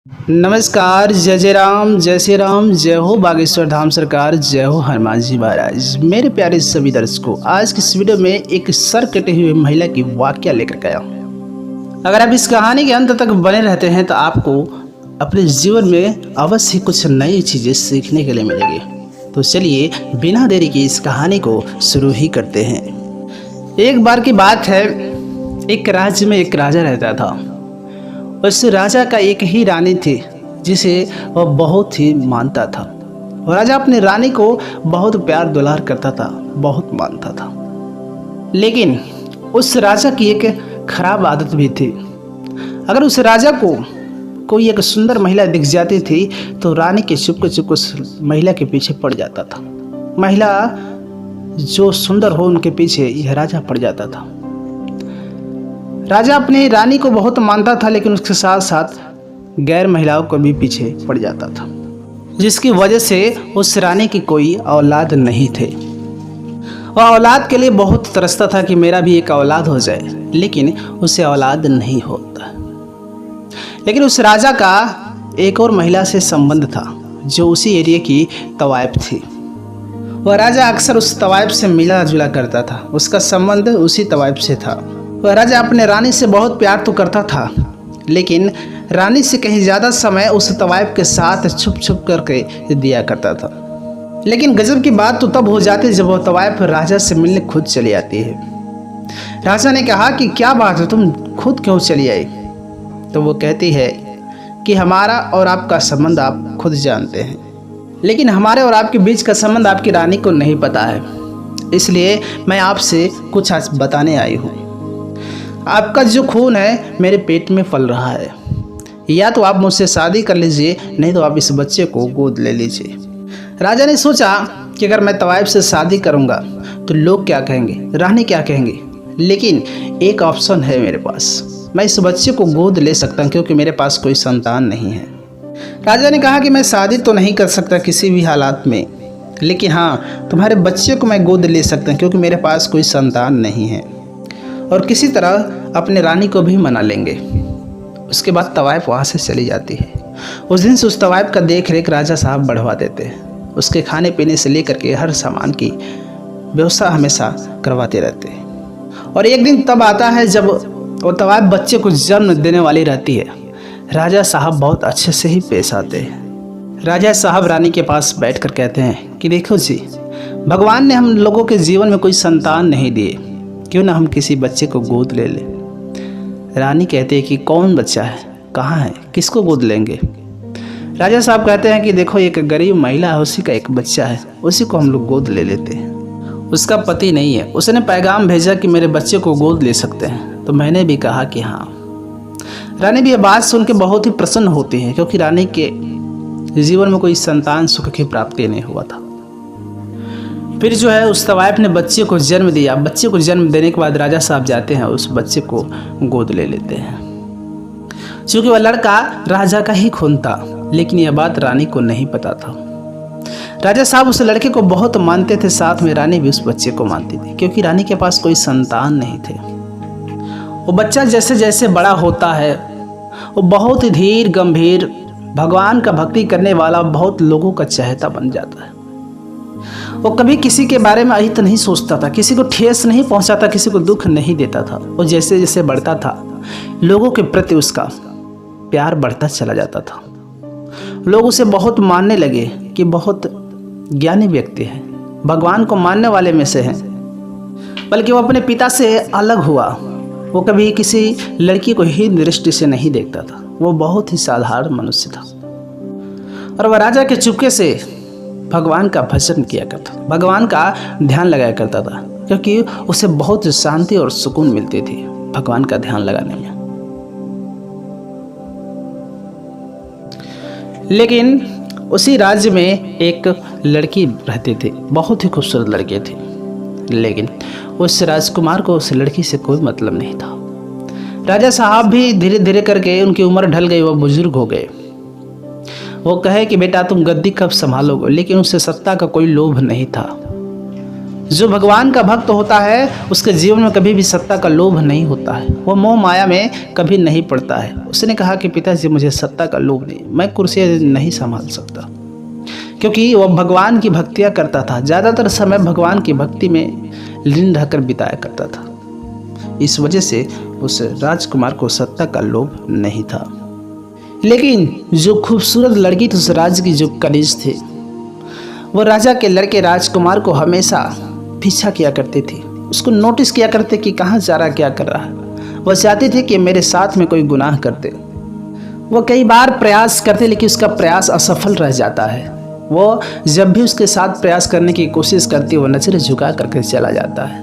नमस्कार, जय जय राम, जय श्री राम, जय हो बागेश्वर धाम सरकार, जय हो हनुमान जी महाराज। मेरे प्यारे सभी दर्शकों, आज की इस वीडियो में एक सर कटे हुए महिला की वाकया लेकर गया हूँ। अगर आप इस कहानी के अंत तक बने रहते हैं तो आपको अपने जीवन में अवश्य ही कुछ नई चीज़ें सीखने के लिए मिलेगी। तो चलिए बिना देरी की इस कहानी को शुरू ही करते हैं। एक बार की बात है, एक राज्य में एक राजा रहता था। उस राजा का एक ही रानी थी जिसे वह बहुत ही मानता था। और राजा अपनी रानी को बहुत प्यार दुलार करता था, बहुत मानता था। लेकिन उस राजा की एक खराब आदत भी थी। अगर उस राजा को कोई एक सुंदर महिला दिख जाती थी तो रानी के चुपके चुप उस महिला के पीछे पड़ जाता था। महिला जो सुंदर हो उनके पीछे यह राजा पड़ जाता था। राजा अपनी रानी को बहुत मानता था, लेकिन उसके साथ साथ गैर महिलाओं को भी पीछे पड़ जाता था, जिसकी वजह से उस रानी की कोई औलाद नहीं थे। वह औलाद के लिए बहुत तरसता था कि मेरा भी एक औलाद हो जाए, लेकिन उसे औलाद नहीं होता। लेकिन उस राजा का एक और महिला से संबंध था जो उसी एरिया की तवाइफ थी। वह राजा अक्सर उस तवाइफ से मिला जुला करता था, उसका संबंध उसी तवाइफ से था। वह राजा अपने रानी से बहुत प्यार तो करता था, लेकिन रानी से कहीं ज़्यादा समय उस तवाइफ के साथ छुप छुप करके दिया करता था। लेकिन गजब की बात तो तब हो जाती जब वह तवाइफ राजा से मिलने खुद चली आती है। राजा ने कहा कि क्या बात है, तुम खुद क्यों चली आई? तो वो कहती है कि हमारा और आपका संबंध आप खुद जानते हैं, लेकिन हमारे और आपके बीच का संबंध आपकी रानी को नहीं पता है, इसलिए मैं आपसे कुछ आज बताने आई हूँ। आपका जो खून है मेरे पेट में पल रहा है, या तो आप मुझसे शादी कर लीजिए, नहीं तो आप इस बच्चे को गोद ले लीजिए। राजा ने सोचा कि अगर मैं तवाइफ से शादी करूंगा तो लोग क्या कहेंगे, रानी क्या कहेंगे, लेकिन एक ऑप्शन है मेरे पास, मैं इस बच्चे को गोद ले सकता हूं क्योंकि मेरे पास कोई संतान नहीं है। राजा ने कहा कि मैं शादी तो नहीं कर सकता किसी भी हालात में, लेकिन हाँ तुम्हारे बच्चे को मैं गोद ले सकता हूँ क्योंकि मेरे पास कोई संतान नहीं है, और किसी तरह अपने रानी को भी मना लेंगे। उसके बाद तवाइफ वहाँ से चली जाती है। उस दिन से उस तवाइफ का देख रेख राजा साहब बढ़वा देते हैं। उसके खाने पीने से लेकर के हर सामान की व्यवस्था हमेशा करवाते रहते हैं। और एक दिन तब आता है जब वो तवाइफ बच्चे को जन्म देने वाली रहती है। राजा साहब बहुत अच्छे से ही पेश आते हैं। राजा साहब रानी के पास बैठ कर कहते हैं कि देखो जी, भगवान ने हम लोगों के जीवन में कोई संतान नहीं दिए, क्यों ना हम किसी बच्चे को गोद ले लें। रानी कहते हैं कि कौन बच्चा है, कहाँ है, किसको गोद लेंगे? राजा साहब कहते हैं कि देखो एक गरीब महिला है, उसी का एक बच्चा है, उसी को हम लोग गोद ले लेते हैं। उसका पति नहीं है, उसने पैगाम भेजा कि मेरे बच्चे को गोद ले सकते हैं, तो मैंने भी कहा कि हाँ। रानी भी यह बात सुन के बहुत ही प्रसन्न होती है, क्योंकि रानी के जीवन में कोई संतान सुख की प्राप्ति नहीं हुआ था। फिर जो है उस तवाइफ ने बच्चे को जन्म दिया। बच्चे को जन्म देने के बाद राजा साहब जाते हैं, उस बच्चे को गोद ले लेते हैं। क्योंकि वह लड़का राजा का ही खून था, लेकिन यह बात रानी को नहीं पता था। राजा साहब उस लड़के को बहुत मानते थे, साथ में रानी भी उस बच्चे को मानती थी, क्योंकि रानी के पास कोई संतान नहीं थे। वो बच्चा जैसे जैसे बड़ा होता है वो बहुत ही धीर गंभीर, भगवान का भक्ति करने वाला, बहुत लोगों का चहेता बन जाता है। वो कभी किसी के बारे में अहित नहीं सोचता था, किसी को ठेस नहीं पहुंचाता, किसी को दुख नहीं देता था। वो जैसे जैसे बढ़ता था लोगों के प्रति उसका प्यार बढ़ता चला जाता था। लोग उसे बहुत मानने लगे कि बहुत ज्ञानी व्यक्ति है, भगवान को मानने वाले में से है। बल्कि वो अपने पिता से अलग हुआ। वो कभी किसी लड़की को ही दृष्टि से नहीं देखता था, वो बहुत ही साधारण मनुष्य था। और वह राजा के चुपके से भगवान का भजन किया करता, भगवान का ध्यान लगाया करता था, क्योंकि उसे बहुत शांति और सुकून मिलती थी भगवान का ध्यान लगाने में। लेकिन उसी राज्य में एक लड़की रहती थी, बहुत ही खूबसूरत लड़की थी, लेकिन उस राजकुमार को उस लड़की से कोई मतलब नहीं था। राजा साहब भी धीरे धीरे करके उनकी उम्र ढल गई, वो बुजुर्ग हो गए। वो कहे कि बेटा तुम गद्दी कब संभालोगे, लेकिन उसे सत्ता का कोई लोभ नहीं था। जो भगवान का भक्त होता है उसके जीवन में कभी भी सत्ता का लोभ नहीं होता है, वो मोह माया में कभी नहीं पड़ता है। उसने कहा कि पिताजी मुझे सत्ता का लोभ नहीं, मैं कुर्सी नहीं संभाल सकता, क्योंकि वह भगवान की भक्तियाँ करता था। ज़्यादातर समय भगवान की भक्ति में लीन रहकर बिताया करता था। इस वजह से उस राजकुमार को सत्ता का लोभ नहीं था। लेकिन जो खूबसूरत लड़की थी उस राज की, जो कनिज थी, वो राजा के लड़के राजकुमार को हमेशा पीछा किया करती थी, उसको नोटिस किया करते कि कहाँ जा रहा, क्या कर रहा है। वह चाहती थी कि मेरे साथ में कोई गुनाह करते। वो कई बार प्रयास करते लेकिन उसका प्रयास असफल रह जाता है। वो जब भी उसके साथ प्रयास करने की कोशिश करती वो नज़रें झुका करके चला जाता है,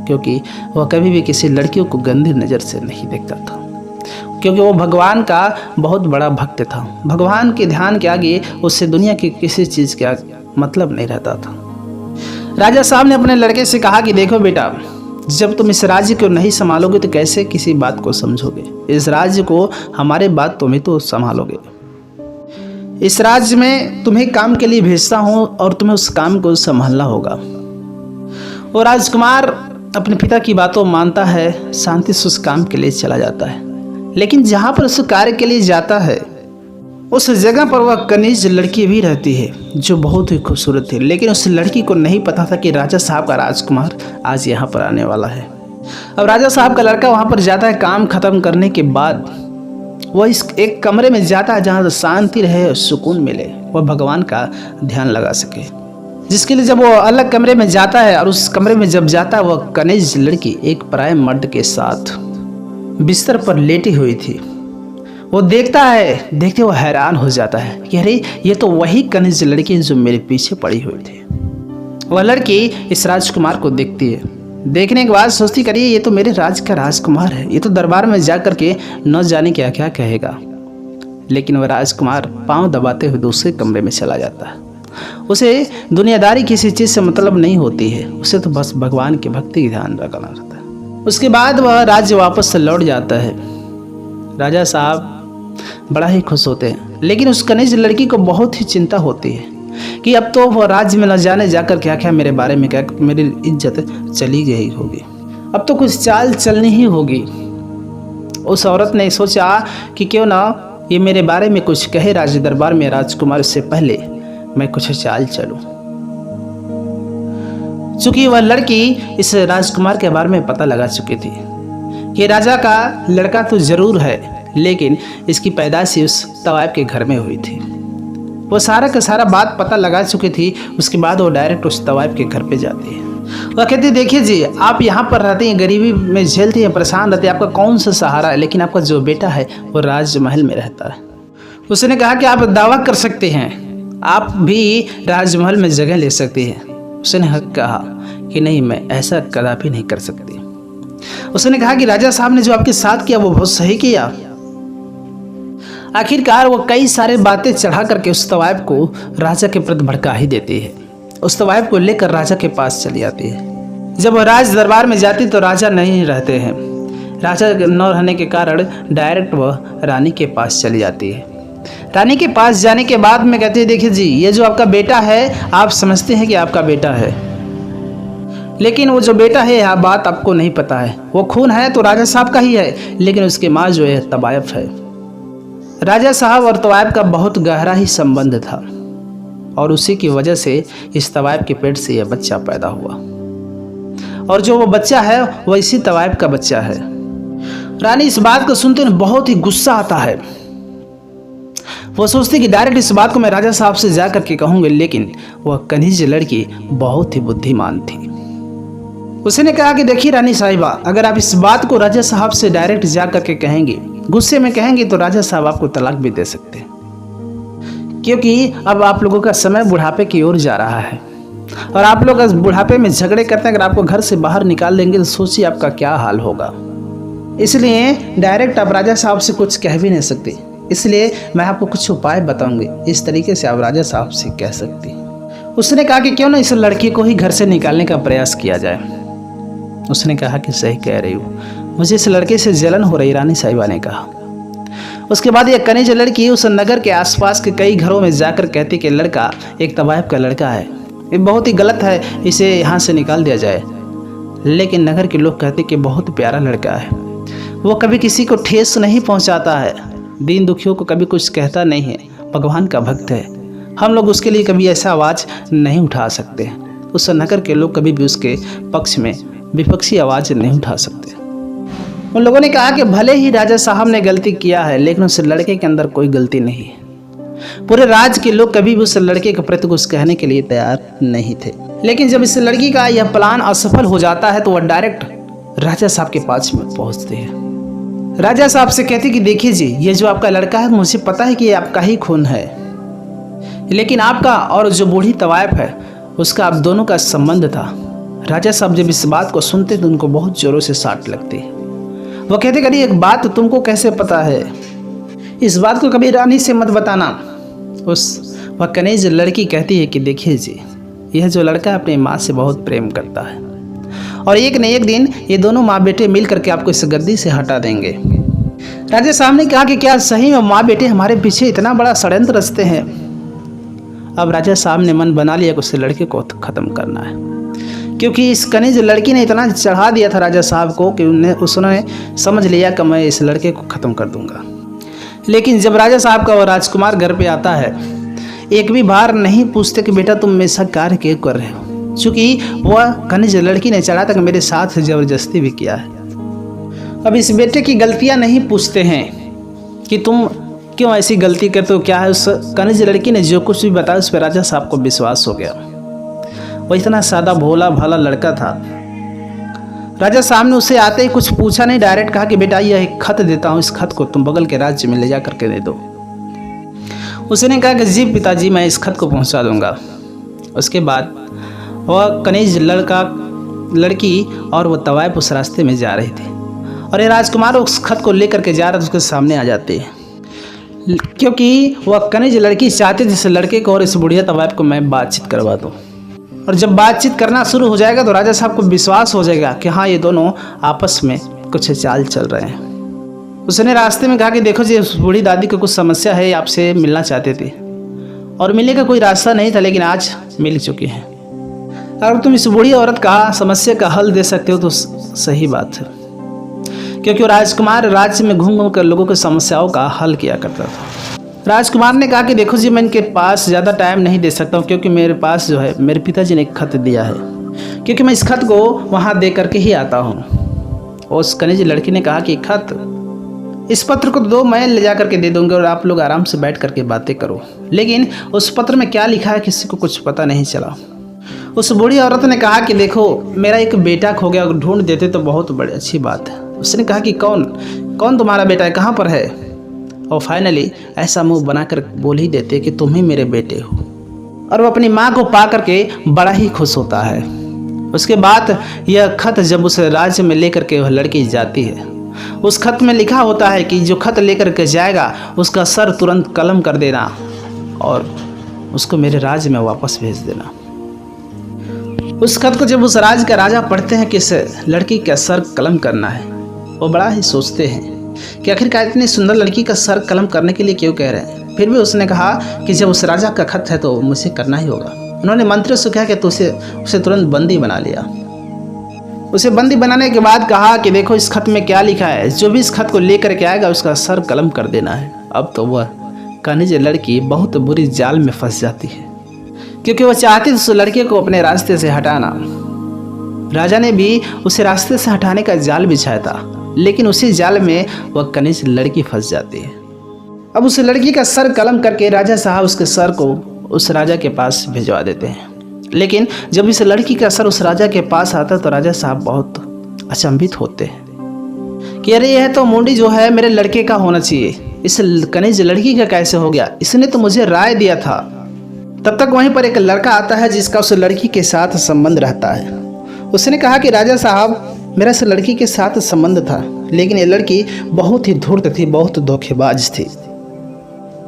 क्योंकि वह कभी भी किसी लड़कियों को गंदी नज़र से नहीं देखता था, क्योंकि वो भगवान का बहुत बड़ा भक्त था। भगवान के ध्यान के आगे उससे दुनिया की किसी चीज़ का मतलब नहीं रहता था। राजा साहब ने अपने लड़के से कहा कि देखो बेटा, जब तुम इस राज्य को नहीं संभालोगे तो कैसे किसी बात को समझोगे। इस राज्य को हमारे बाद तुम ही तो संभालोगे। इस राज्य में तुम्हें काम के लिए भेजता हूँ और तुम्हें उस काम को संभालना होगा। और राजकुमार अपने पिता की बातों मानता है, शांति से उस काम के लिए चला जाता है। लेकिन जहाँ पर उस कार्य के लिए जाता है उस जगह पर वह कनिज लड़की भी रहती है जो बहुत ही खूबसूरत थी। लेकिन उस लड़की को नहीं पता था कि राजा साहब का राजकुमार आज यहाँ पर आने वाला है। अब राजा साहब का लड़का वहाँ पर जाता है। काम खत्म करने के बाद वह इस एक कमरे में जाता है जहाँ शांति रहे और सुकून मिले, वह भगवान का ध्यान लगा सके। जिसके लिए जब वो अलग कमरे में जाता है और उस कमरे में जब जाता है वह कनिज लड़की एक पराये मर्द के साथ बिस्तर पर लेटी हुई थी। वो देखता है, देखते वो हैरान हो जाता है कि अरे ये तो वही कनिज लड़की जो मेरे पीछे पड़ी हुई थी। वह लड़की इस राजकुमार को देखती है। देखने के बाद सोचती करिए ये तो मेरे राज का राजकुमार है, ये तो दरबार में जा कर के न जाने क्या क्या कहेगा। लेकिन वह राजकुमार पांव दबाते हुए दूसरे कमरे में चला जाता है। उसे दुनियादारी किसी चीज़ से मतलब नहीं होती है, उसे तो बस भगवान की भक्ति की ध्यान रखना रहता है। उसके बाद वह राज्य वापस से लौट जाता है। राजा साहब बड़ा ही खुश होते हैं, लेकिन उस कनिज लड़की को बहुत ही चिंता होती है कि अब तो वह राज्य में न जाने जाकर क्या क्या मेरे बारे में, क्या मेरी इज्जत चली गई होगी, अब तो कुछ चाल चलनी ही होगी। उस औरत ने सोचा कि क्यों ना ये मेरे बारे में कुछ कहे राज दरबार में, राजकुमार से पहले मैं कुछ चाल चलूं। चूंकि वह लड़की इस राजकुमार के बारे में पता लगा चुकी थी कि राजा का लड़का तो जरूर है, लेकिन इसकी पैदाइश उस तवायब के घर में हुई थी। वो सारा का सारा बात पता लगा चुकी थी। उसके बाद वो डायरेक्ट उस तवायब के घर पे जाती है। वह कहती है देखिए जी, आप यहाँ पर रहते हैं, गरीबी में झेलते हैं, परेशान रहते हैं, आपका कौन सा सहारा है, लेकिन आपका जो बेटा है वो राजमहल में रहता है। उसने कहा कि आप दावा कर सकते हैं, आप भी राजमहल में जगह ले सकती हैं। उसने कहा कि नहीं, मैं ऐसा कदापि नहीं कर सकती। उसने कहा कि राजा साहब ने जो आपके साथ किया वो बहुत सही किया। आखिरकार वो कई सारे बातें चढ़ा करके उस तवायब को राजा के प्रति भड़का ही देती है। उस तवायब को लेकर राजा के पास चली जाती है। जब वह राज दरबार में जाती तो राजा नहीं रहते हैं। राजा न रहने के कारण डायरेक्ट वह रानी के पास चली जाती है। रानी के पास जाने के बाद में कहती है देखिए जी, ये जो आपका बेटा है, आप समझते हैं कि आपका बेटा है, लेकिन वो जो बेटा है यह बात आपको नहीं पता है। वो खून है तो राजा साहब का ही है, लेकिन उसके माँ जो है तवायब है। राजा साहब और तवायब का बहुत गहरा ही संबंध था और उसी की वजह से इस तवायब के पेट से यह बच्चा पैदा हुआ, और जो वो बच्चा है वह इसी तवायब का बच्चा है। रानी इस बात को सुनते हुए बहुत ही गुस्सा आता है। वो सोचती कि डायरेक्ट इस बात को मैं राजा साहब से जा करके कहूँगी, लेकिन वह कनिज लड़की बहुत ही बुद्धिमान थी। उसने कहा कि देखिए रानी साहिबा, अगर आप इस बात को राजा साहब से डायरेक्ट जा करके कहेंगे, गुस्से में कहेंगे, तो राजा साहब आपको तलाक भी दे सकते हैं, क्योंकि अब आप लोगों का समय बुढ़ापे की ओर जा रहा है और आप लोग बुढ़ापे में झगड़े करते हैं। अगर आपको घर से बाहर निकाल देंगे तो सोचिए आपका क्या हाल होगा। इसलिए डायरेक्ट आप राजा साहब से कुछ कह भी नहीं सकते, इसलिए मैं आपको कुछ उपाय बताऊंगी, इस तरीके से आप राजा साहब से कह सकती। उसने कहा कि क्यों ना इस लड़की को ही घर से निकालने का प्रयास किया जाए। उसने कहा कि सही कह रही हूँ, मुझे इस लड़के से जलन हो रही, रानी साहिबा ने कहा। उसके बाद यह कनिज लड़की उस नगर के आसपास के कई घरों में जाकर कहती कि लड़का एक तवायब का लड़का है, ये बहुत ही गलत है, इसे यहाँ से निकाल दिया जाए। लेकिन नगर के लोग कहते कि बहुत प्यारा लड़का है, वो कभी किसी को ठेस नहीं पहुँचाता है, दीन दुखियों को कभी कुछ कहता नहीं है, भगवान का भक्त है, हम लोग उसके लिए कभी ऐसा आवाज़ नहीं उठा सकते। उस नगर के लोग कभी भी उसके पक्ष में विपक्षी आवाज़ नहीं उठा सकते। उन लोगों ने कहा कि भले ही राजा साहब ने गलती किया है, लेकिन उस लड़के के अंदर कोई गलती नहीं है। पूरे राज्य के लोग कभी भी उस लड़के के प्रति कुछ कहने के लिए तैयार नहीं थे। लेकिन जब इस लड़की का यह प्लान असफल हो जाता है तो वह डायरेक्ट राजा साहब के पास में पहुंचते हैं। राजा साहब से कहती कि देखिए जी, ये जो आपका लड़का है, मुझे पता है कि ये आपका ही खून है, लेकिन आपका और जो बूढ़ी तवायफ है उसका आप दोनों का संबंध था। राजा साहब जब इस बात को सुनते तो उनको बहुत जोरों से साट लगती। वो कहते करी एक बात तुमको कैसे पता है, इस बात को कभी रानी से मत बताना। वह कनीज लड़की कहती है कि देखिए जी, यह जो लड़का अपनी माँ से बहुत प्रेम करता है और एक न एक दिन ये दोनों माँ बेटे मिल करके आपको इस गद्दी से हटा देंगे। राजा साहब ने कहा कि क्या सही में माँ बेटे हमारे पीछे इतना बड़ा षड्यंत्र रचते हैं। अब राजा साहब ने मन बना लिया कि उस लड़के को ख़त्म करना है, क्योंकि इस कनीज लड़की ने इतना चढ़ा दिया था राजा साहब को कि उसने समझ लिया कि मैं इस लड़के को ख़त्म कर दूंगा। लेकिन जब राजा साहब का वो राजकुमार घर पे आता है, एक भी बार नहीं पूछते कि बेटा तुम ऐसा कार्य क्यों कर रहे हो, क्योंकि वह कनीज लड़की ने चढ़ा तक मेरे साथ ज़बरदस्ती भी किया है। अब इस बेटे की गलतियां नहीं पूछते हैं कि तुम क्यों ऐसी गलती करते हो, क्या है। उस कनीज लड़की ने जो कुछ भी बताया उस पर राजा साहब को विश्वास हो गया। वो इतना सादा भोला भाला लड़का था। राजा साहब ने उसे आते ही कुछ पूछा नहीं, डायरेक्ट कहा कि बेटा यह एक खत देता हूँ, इस खत को तुम बगल के राज्य में ले जा करके दे दो। उसने कहा कि जी पिताजी, मैं इस खत को पहुँचा दूँगा। उसके बाद वह कनीज लड़की और वह तवायफ उस रास्ते में जा रही थी और ये राजकुमार उस खत को लेकर के जा रहा था, उसके सामने आ जाते हैं, क्योंकि वह कनीज लड़की चाहती थी इस लड़के को और इस बुढ़िया तवायफ को मैं बातचीत करवा दूँ। और जब बातचीत करना शुरू हो जाएगा तो राजा साहब को विश्वास हो जाएगा कि हाँ ये दोनों आपस में कुछ चाल चल रहे हैं। उसने रास्ते में कहा कि देखो जी, उस बूढ़ी दादी को कुछ समस्या है, आपसे मिलना चाहते थे और मिलने का कोई रास्ता नहीं था, लेकिन आज मिल चुकी है। अगर तुम इस बूढ़ी औरत का समस्या का हल दे सकते हो तो सही बात है, क्योंकि वो राजकुमार राज्य में घूम घूम कर लोगों की समस्याओं का हल किया करता था। राजकुमार ने कहा कि देखो जी, मैं इनके पास ज़्यादा टाइम नहीं दे सकता हूँ, क्योंकि मेरे पास जो है मेरे पिताजी ने एक खत दिया है, क्योंकि मैं इस खत को वहाँ दे करके ही आता हूँ। उस कनीज लड़की ने कहा कि खत, इस पत्र को दो, मैं ले जा करके दे दूँगी और आप लोग आराम से बैठ करके बातें करो। लेकिन उस पत्र में क्या लिखा है किसी को कुछ पता नहीं चला। उस बूढ़ी औरत ने कहा कि देखो, मेरा एक बेटा खो गया, ढूंढ देते तो बहुत बड़ी अच्छी बात है। उसने कहा कि कौन तुम्हारा बेटा है, कहाँ पर है। और फाइनली ऐसा मुंह बनाकर बोल ही देते कि तुम ही मेरे बेटे हो, और वो अपनी माँ को पा करके बड़ा ही खुश होता है। उसके बाद यह खत जब उस राज्य में लेकर के वह लड़की जाती है, उस खत में लिखा होता है कि जो खत लेकर के जाएगा उसका सर तुरंत कलम कर देना और उसको मेरे राज्य में वापस भेज देना। उस खत को जब उस राज्य का राजा पढ़ते हैं कि इस लड़की का सर कलम करना है, वो बड़ा ही सोचते हैं कि आखिरकार इतनी सुंदर लड़की का सर कलम करने के लिए क्यों कह रहे हैं। फिर भी उसने कहा कि जब उस राजा का खत है तो मुझे करना ही होगा। उन्होंने मंत्री से कहा कि तो उसे तुरंत बंदी बना लिया। उसे बंदी बनाने के बाद कहा कि देखो इस खत में क्या लिखा है, जो भी इस खत को लेकर के आएगा उसका सर कलम कर देना है। अब तो वह कनीज लड़की बहुत बुरी जाल में फंस जाती है, क्योंकि वह चाहती थी उस लड़के को अपने रास्ते से हटाना। राजा ने भी उसे रास्ते से हटाने का जाल बिछाया था, लेकिन उसी जाल में वह कनीज लड़की फंस जाती है। अब उस लड़की का सर कलम करके राजा साहब उसके सर को उस राजा के पास भिजवा देते हैं। लेकिन जब इस लड़की का सर उस राजा के पास आता तो राजा साहब बहुत अचंभित होते हैं कि अरे यह तो मुंडी जो है मेरे लड़के का होना चाहिए, इस कनीज लड़की का कैसे हो गया, इसने तो मुझे राय दिया था। तब तक वहीं पर एक लड़का आता है जिसका उस लड़की के साथ संबंध रहता है। उसने कहा कि राजा साहब, मेरा इस लड़की के साथ संबंध था, लेकिन ये लड़की बहुत ही धूर्त थी, बहुत धोखेबाज थी।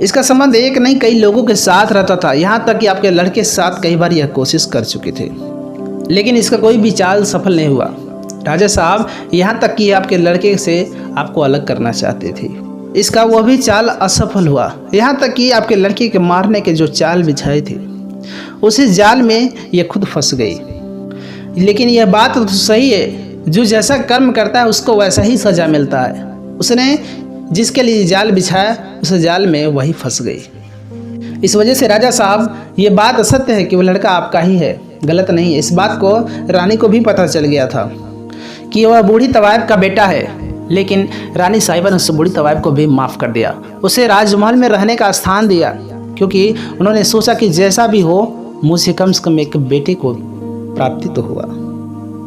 इसका संबंध एक नहीं कई लोगों के साथ रहता था, यहाँ तक कि आपके लड़के के साथ कई बार यह कोशिश कर चुकी थी, लेकिन इसका कोई भी चाल सफल नहीं हुआ। राजा साहब, यहाँ तक कि आपके लड़के से आपको अलग करना चाहती थी, इसका वह भी चाल असफल हुआ। यहाँ तक कि आपके लड़के के मारने के जो चाल बिछाई थी उसी जाल में ये खुद फंस गई। लेकिन यह बात तो सही है, जो जैसा कर्म करता है उसको वैसा ही सजा मिलता है। उसने जिसके लिए जाल बिछाया उस जाल में वही फंस गई। इस वजह से राजा साहब ये बात असत्य है कि वो लड़का आपका ही है, गलत नहीं है। इस बात को रानी को भी पता चल गया था कि वह बूढ़ी तवायब का बेटा है, लेकिन रानी साहिबा ने उस बूढ़ी तवायब को भी माफ़ कर दिया, उसे राजमहल में रहने का स्थान दिया, क्योंकि उन्होंने सोचा कि जैसा भी हो मुझे कम से कम एक बेटे को प्राप्ति तो हुआ।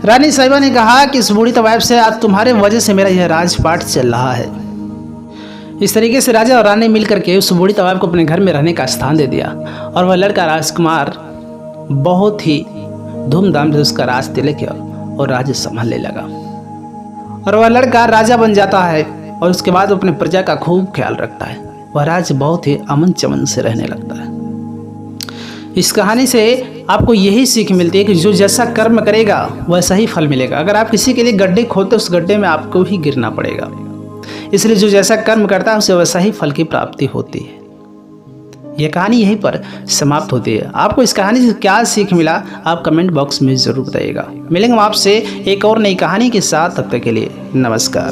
रानी साहिबा ने कहा कि इस बूढ़ी तवायब से आज तुम्हारे वजह से मेरा यह राजपाट चल रहा है। इस तरीके से राजा और रानी मिलकर के उस बूढ़ी तवायब को अपने घर में रहने का स्थान दे दिया और वह लड़का राजकुमार बहुत ही धूमधाम से उसका राज तिलक किया और राज्य संभालने लगा। और वह लड़का राजा बन जाता है और उसके बाद अपने प्रजा का खूब ख्याल रखता है। वह राज्य बहुत ही अमन चमन से रहने लगता है। इस कहानी से आपको यही सीख मिलती है कि जो जैसा कर्म करेगा वैसा ही फल मिलेगा। अगर आप किसी के लिए गड्ढे खोदते उस गड्ढे में आपको ही गिरना पड़ेगा। इसलिए जो जैसा कर्म करता है उसे वैसा ही फल की प्राप्ति होती है। यह कहानी यहीं पर समाप्त होती है। आपको इस कहानी से क्या सीख मिला आप कमेंट बॉक्स में ज़रूर बताइएगा। मिलेंगे हम आपसे एक और नई कहानी के साथ, तब तक के लिए नमस्कार।